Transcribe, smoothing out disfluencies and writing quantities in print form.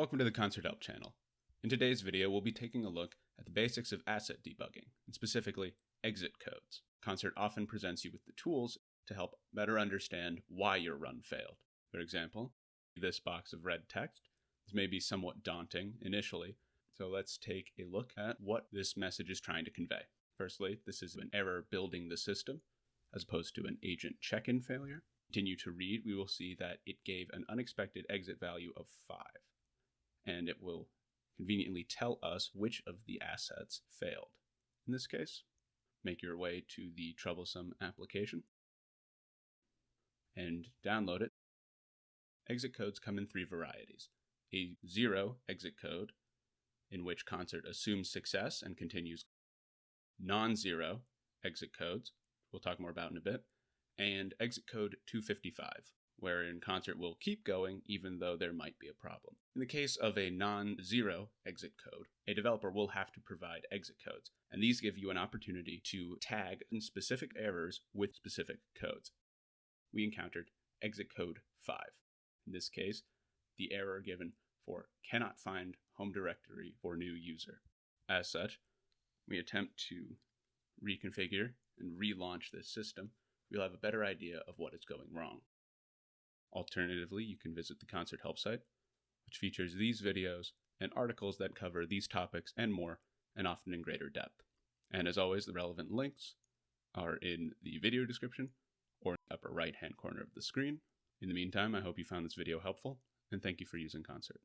Welcome to the Concert Help channel. In today's video, we'll be taking a look at the basics of asset debugging, and specifically exit codes. Concert often presents you with the tools to help better understand why your run failed. For example, this box of red text. This may be somewhat daunting initially, so let's take a look at what this message is trying to convey. Firstly, this is an error building the system, as opposed to an agent check-in failure. Continue to read, we will see that it gave an unexpected exit value of 5. And it will conveniently tell us which of the assets failed. In this case, make your way to the troublesome application and download it. Exit codes come in 3 varieties. A 0 exit code, in which Concert assumes success and continues. Non-zero exit codes, we'll talk more about in a bit, and exit code 255, wherein Concert will keep going even though there might be a problem. In the case of a non-zero exit code, a developer will have to provide exit codes, and these give you an opportunity to tag specific errors with specific codes. We encountered exit code 5. In this case, the error given for cannot find home directory for new user. As such, we attempt to reconfigure and relaunch this system. We'll have a better idea of what is going wrong. Alternatively, you can visit the Concert Help site, which features these videos and articles that cover these topics and more, and often in greater depth. And as always, the relevant links are in the video description or in the upper right-hand corner of the screen. In the meantime, I hope you found this video helpful, and thank you for using Concert.